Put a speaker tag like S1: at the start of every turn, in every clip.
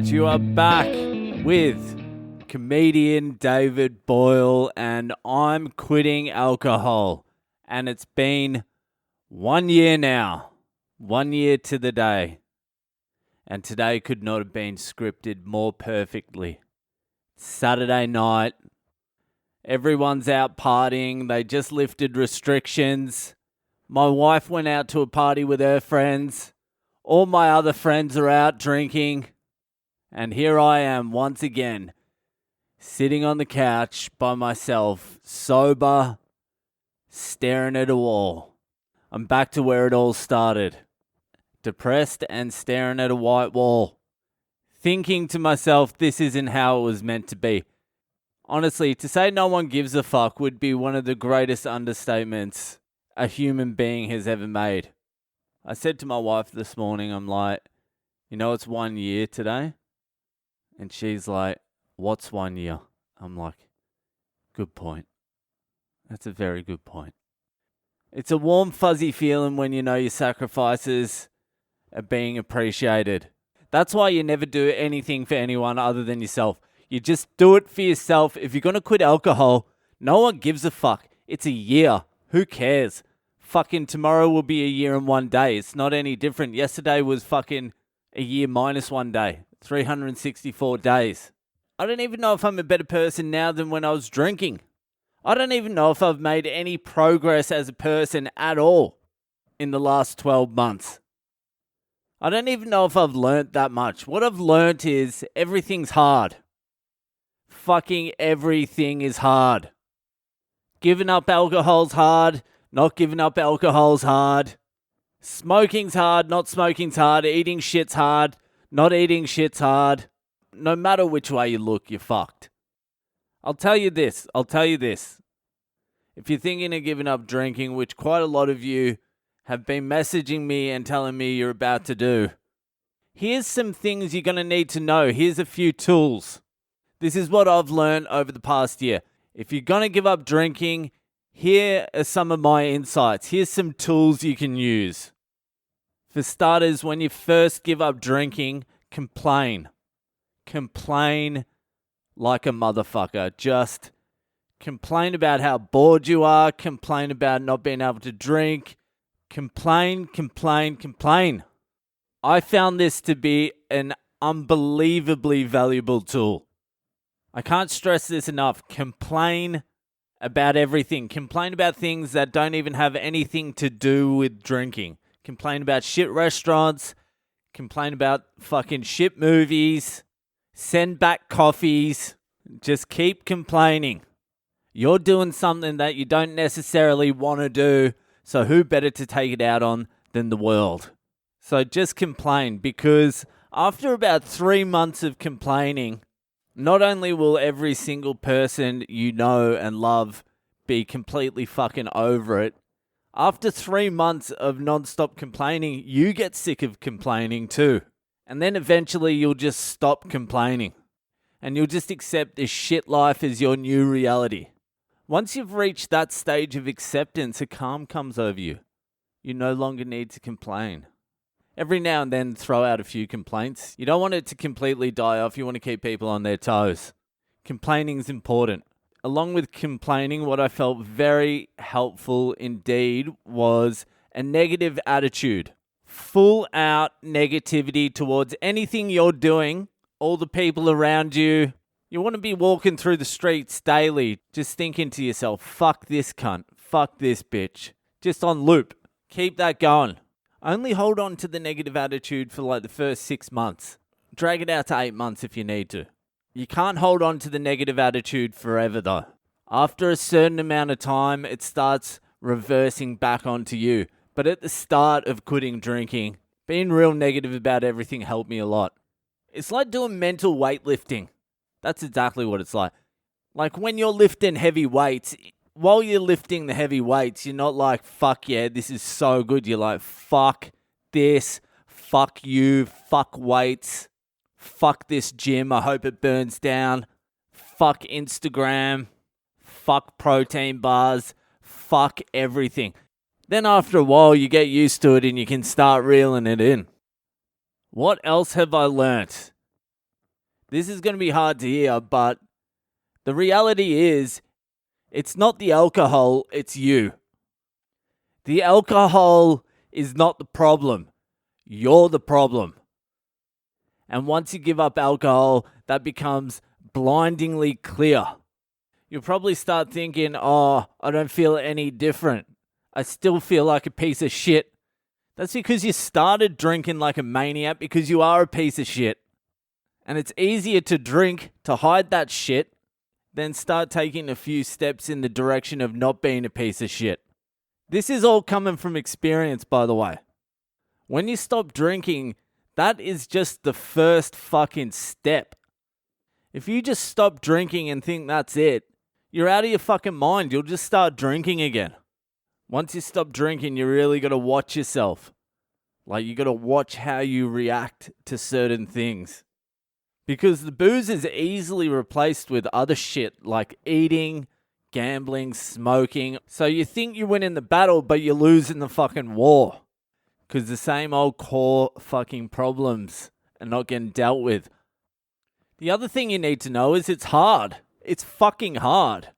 S1: right, you are back with comedian David Boyle, and I'm quitting alcohol. And it's been 1 year now. 1 year to the day. And today could not have been scripted more perfectly. Saturday night. Everyone's out partying. They just lifted restrictions. My wife went out to a party with her friends. All my other friends are out drinking. And here I am once again, sitting on the couch by myself, sober, staring at a wall. I'm back to where it all started. Depressed and staring at a white wall. Thinking to myself, this isn't how it was meant to be. Honestly, to say no one gives a fuck would be one of the greatest understatements a human being has ever made. I said to my wife this morning, I'm like, you know, it's 1 year today. And she's like, what's 1 year? I'm like, good point. That's a very good point. It's a warm, fuzzy feeling when you know your sacrifices are being appreciated. That's why you never do anything for anyone other than yourself. You just do it for yourself. If you're going to quit alcohol, no one gives a fuck. It's a year. Who cares? Fucking tomorrow will be a year and 1 day. It's not any different. Yesterday was fucking a year minus 1 day. 364 days. I don't even know if I'm a better person now than when I was drinking. I don't even know if I've made any progress as a person at all in the last 12 months. I don't even know if I've learnt that much. What I've learnt is everything's hard. Fucking everything is hard. Giving up alcohol's hard. Not giving up alcohol's hard. Smoking's hard. Not smoking's hard. Eating shit's hard. Not eating shit's hard. No matter which way you look, you're fucked. I'll tell you this. If you're thinking of giving up drinking, which quite a lot of you have been messaging me and telling me you're about to do, here's some things you're going to need to know. Here's a few tools. This is what I've learned over the past year. If you're going to give up drinking, here are some of my insights. Here's some tools you can use. For starters, when you first give up drinking, complain. Complain like a motherfucker. Just complain about how bored you are. Complain about not being able to drink. Complain. I found this to be an unbelievably valuable tool. I can't stress this enough. Complain about everything. Complain about things that don't even have anything to do with drinking. Complain about shit restaurants. Complain about fucking shit movies. Send back coffees. Just keep complaining. You're doing something that you don't necessarily want to do, so who better to take it out on than the world? So just complain, because after about 3 months of complaining, not only will every single person you know and love be completely fucking over it, after 3 months of non-stop complaining, you get sick of complaining too. And then eventually you'll just stop complaining. And you'll just accept this shit life as your new reality. Once you've reached that stage of acceptance, a calm comes over you. You no longer need to complain. Every now and then throw out a few complaints. You don't want it to completely die off. You want to keep people on their toes. Complaining is important. Along with complaining, what I felt very helpful indeed was a negative attitude. Full out negativity towards anything you're doing, all the people around you. You want to be walking through the streets daily, just thinking to yourself, fuck this cunt, fuck this bitch. Just on loop. Keep that going. Only hold on to the negative attitude for like the first 6 months. Drag it out to 8 months if you need to. You can't hold on to the negative attitude forever though. After a certain amount of time, it starts reversing back onto you. But at the start of quitting drinking, being real negative about everything helped me a lot. It's like doing mental weightlifting. That's exactly what it's like. Like when you're lifting heavy weights, while you're lifting the heavy weights, you're not like, fuck yeah, this is so good. You're like, fuck this, fuck you, fuck weights. Fuck this gym, I hope it burns down. Fuck Instagram. Fuck protein bars. Fuck everything. Then after a while, you get used to it and you can start reeling it in. What else have I learnt? This is going to be hard to hear, but the reality is, it's not the alcohol, it's you. The alcohol is not the problem. You're the problem. And once you give up alcohol, that becomes blindingly clear. You'll probably start thinking, oh, I don't feel any different. I still feel like a piece of shit. That's because you started drinking like a maniac because you are a piece of shit. And it's easier to drink to hide that shit than start taking a few steps in the direction of not being a piece of shit. This is all coming from experience, by the way. When you stop drinking, that is just the first fucking step. If you just stop drinking and think that's it, you're out of your fucking mind. You'll just start drinking again. Once you stop drinking, you really got to watch yourself. Like, you got to watch how you react to certain things. Because the booze is easily replaced with other shit like eating, gambling, smoking. So you think you win in the battle, but you lose in the fucking war. Because the same old core fucking problems are not getting dealt with. The other thing you need to know is it's hard. It's fucking hard.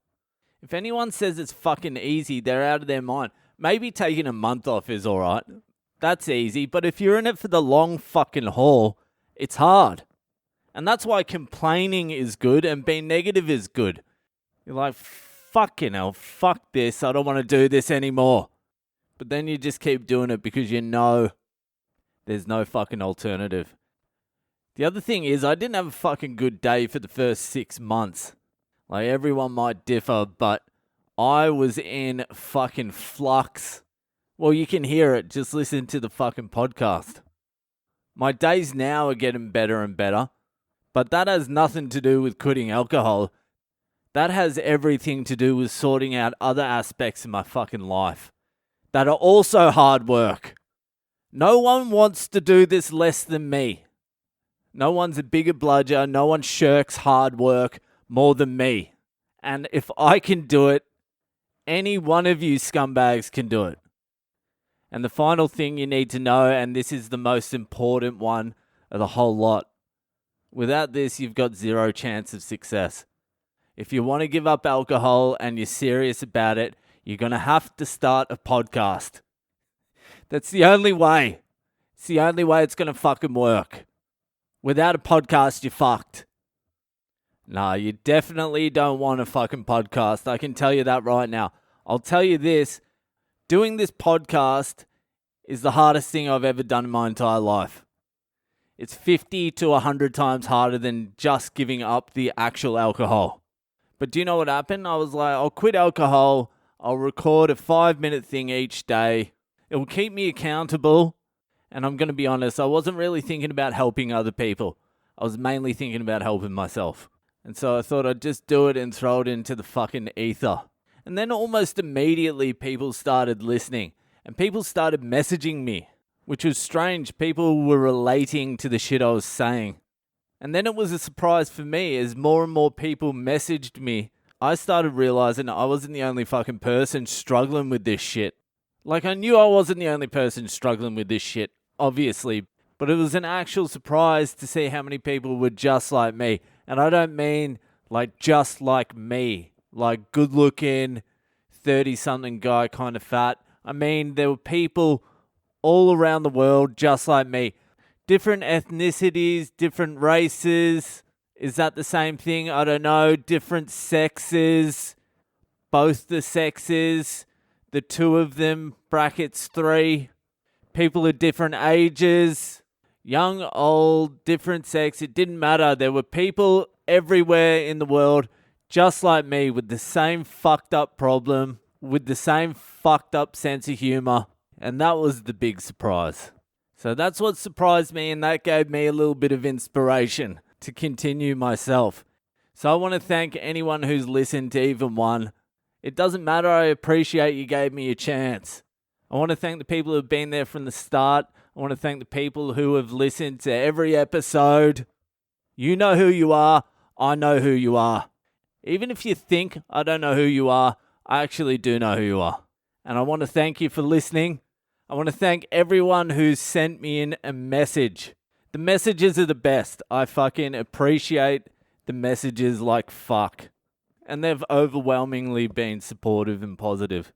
S1: If anyone says it's fucking easy, they're out of their mind. Maybe taking a month off is alright. That's easy. But if you're in it for the long fucking haul, it's hard. And that's why complaining is good and being negative is good. You're like, fucking hell, fuck this. I don't want to do this anymore. But then you just keep doing it because you know there's no fucking alternative. The other thing is, I didn't have a fucking good day for the first 6 months. Like, everyone might differ, but I was in fucking flux. Well, you can hear it. Just listen to the fucking podcast. My days now are getting better and better. But that has nothing to do with quitting alcohol. That has everything to do with sorting out other aspects of my fucking life that are also hard work. No one wants to do this less than me. No one's a bigger bludger. No one shirks hard work more than me. And if I can do it, any one of you scumbags can do it. And the final thing you need to know, and this is the most important one of the whole lot, without this, you've got zero chance of success. If you want to give up alcohol and you're serious about it, you're going to have to start a podcast. That's the only way. It's the only way it's going to fucking work. Without a podcast, you're fucked. Nah, you definitely don't want a fucking podcast. I can tell you that right now. I'll tell you this. Doing this podcast is the hardest thing I've ever done in my entire life. It's 50 to 100 times harder than just giving up the actual alcohol. But do you know what happened? I was like, I'll quit alcohol. I'll record a 5-minute thing each day. It will keep me accountable. And I'm going to be honest, I wasn't really thinking about helping other people. I was mainly thinking about helping myself. And so I thought I'd just do it and throw it into the fucking ether. And then almost immediately people started listening. And people started messaging me, which was strange. People were relating to the shit I was saying. And then it was a surprise for me as more and more people messaged me. I started realizing I wasn't the only fucking person struggling with this shit. Like, I knew I wasn't the only person struggling with this shit, obviously. But it was an actual surprise to see how many people were just like me. And I don't mean like just like me, like good looking, 30-something guy kind of fat. I mean, there were people all around the world just like me. Different ethnicities, different races. Is that the same thing? I don't know. Different sexes. Both the sexes. The two of them, brackets 3. People of different ages. Young, old, different sex. It didn't matter. There were people everywhere in the world just like me with the same fucked up problem, with the same fucked up sense of humor. And that was the big surprise. So that's what surprised me, and that gave me a little bit of inspiration to continue myself. So I want to thank anyone who's listened to even one. It doesn't matter. I appreciate you gave me a chance. I want to thank the people who have been there from the start. I want to thank the people who have listened to every episode. You know who you are. I know who you are. Even if you think I don't know who you are, I actually do know who you are. And I want to thank you for listening. I want to thank everyone who's sent me in a message. The messages are the best. I fucking appreciate the messages like fuck. And they've overwhelmingly been supportive and positive.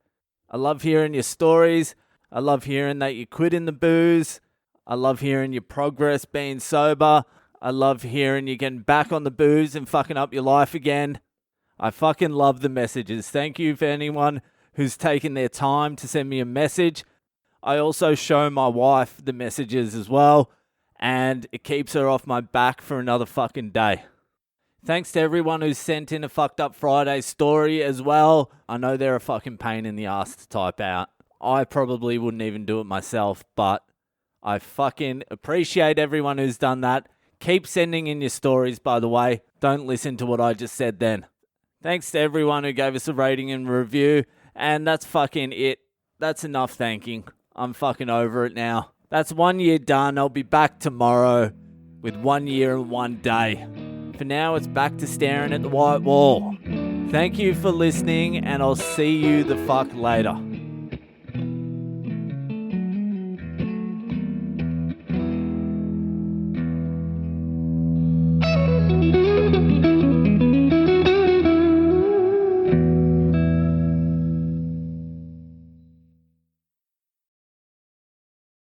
S1: I love hearing your stories. I love hearing that you quit in the booze. I love hearing your progress being sober. I love hearing you getting back on the booze and fucking up your life again. I fucking love the messages. Thank you for anyone who's taken their time to send me a message. I also show my wife the messages as well, and it keeps her off my back for another fucking day. Thanks to everyone who's sent in a fucked up Friday story as well. I know they're a fucking pain in the ass to type out. I probably wouldn't even do it myself, but I fucking appreciate everyone who's done that. Keep sending in your stories, by the way. Don't listen to what I just said then. Thanks to everyone who gave us a rating and review. And that's fucking it. That's enough thanking. I'm fucking over it now. That's 1 year done. I'll be back tomorrow with 1 year and 1 day. For now, it's back to staring at the white wall. Thank you for listening, and I'll see you the fuck later.